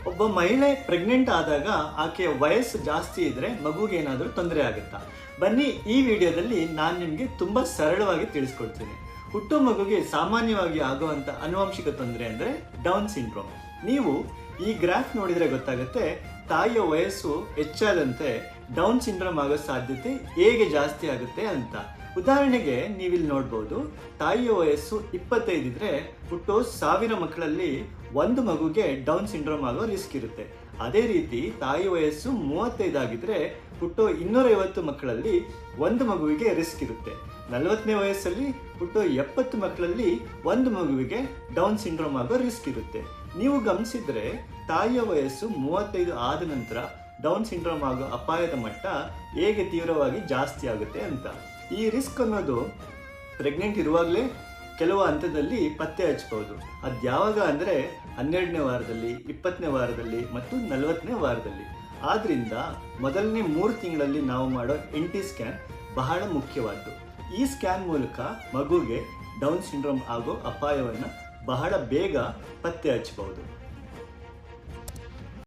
ಒಬ್ಬ ಮಹಿಳೆ ಪ್ರೆಗ್ನೆಂಟ್ ಆದಾಗ ಆಕೆಯ ವಯಸ್ಸು ಜಾಸ್ತಿ ಇದ್ರೆ ಮಗುಗೆ ಏನಾದರೂ ತೊಂದರೆ ಆಗುತ್ತಾ? ಬನ್ನಿ, ಈ ವಿಡಿಯೋದಲ್ಲಿ ನಾನು ನಿಮಗೆ ತುಂಬಾ ಸರಳವಾಗಿ ತಿಳಿಸ್ಕೊಡ್ತೀನಿ. ಹುಟ್ಟೋ ಮಗುಗೆ ಸಾಮಾನ್ಯವಾಗಿ ಆಗುವಂತ ಆನುವಂಶಿಕ ತೊಂದರೆ ಅಂದ್ರೆ ಡೌನ್ ಸಿಂಡ್ರೋಮ್. ನೀವು ಈ ಗ್ರಾಫ್ ನೋಡಿದ್ರೆ ಗೊತ್ತಾಗುತ್ತೆ, ತಾಯಿಯ ವಯಸ್ಸು ಹೆಚ್ಚಾದಂತೆ ಡೌನ್ ಸಿಂಡ್ರೋಮ್ ಆಗೋ ಸಾಧ್ಯತೆ ಹೇಗೆ ಜಾಸ್ತಿ ಆಗುತ್ತೆ ಅಂತ. ಉದಾಹರಣೆಗೆ ನೀವಿಲ್ಲಿ ನೋಡ್ಬೋದು, ತಾಯಿಯ ವಯಸ್ಸು 25 ಇದ್ರೆ ಹುಟ್ಟೋ 1000 ಮಕ್ಕಳಲ್ಲಿ ಒಂದು ಮಗುಗೆ ಡೌನ್ ಸಿಂಡ್ರೋಮ್ ಆಗೋ ರಿಸ್ಕ್ ಇರುತ್ತೆ. ಅದೇ ರೀತಿ ತಾಯಿ ವಯಸ್ಸು 35 ಆಗಿದ್ರೆ ಹುಟ್ಟೋ 250 ಮಕ್ಕಳಲ್ಲಿ ಒಂದು ಮಗುವಿಗೆ ರಿಸ್ಕ್ ಇರುತ್ತೆ. 40ನೇ ವಯಸ್ಸಲ್ಲಿ ಹುಟ್ಟೋ 70 ಮಕ್ಕಳಲ್ಲಿ ಒಂದು ಮಗುವಿಗೆ ಡೌನ್ ಸಿಂಡ್ರೋಮ್ ಆಗೋ ರಿಸ್ಕ್ ಇರುತ್ತೆ. ನೀವು ಗಮನಿಸಿದ್ರೆ ತಾಯಿಯ ವಯಸ್ಸು 35 ಆದ ನಂತರ ಡೌನ್ ಸಿಂಡ್ರೋಮ್ ಆಗೋ ಅಪಾಯದ ಮಟ್ಟ ಹೇಗೆ ತೀವ್ರವಾಗಿ ಜಾಸ್ತಿ ಆಗುತ್ತೆ ಅಂತ. ಈ ರಿಸ್ಕ್ ಅನ್ನೋದು ಪ್ರೆಗ್ನೆಂಟ್ ಇರುವಾಗಲೇ ಕೆಲವು ಹಂತದಲ್ಲಿ ಪತ್ತೆ ಹಚ್ಚಬಹುದು. ಅದು ಯಾವಾಗ ಅಂದರೆ 12ನೇ ವಾರದಲ್ಲಿ, 20ನೇ ವಾರದಲ್ಲಿ ಮತ್ತು 40ನೇ ವಾರದಲ್ಲಿ. ಆದ್ರಿಂದ ಮೊದಲನೇ 3 ತಿಂಗಳಲ್ಲಿ ನಾವು ಮಾಡೋ NT ಸ್ಕ್ಯಾನ್ ಬಹಳ ಮುಖ್ಯವಾದ್ದು. ಈ ಸ್ಕ್ಯಾನ್ ಮೂಲಕ ಮಗುಗೆ ಡೌನ್ ಸಿಂಡ್ರೋಮ್ ಆಗೋ ಅಪಾಯವನ್ನು ಬಹಳ ಬೇಗ ಪತ್ತೆ ಹಚ್ಚಬಹುದು.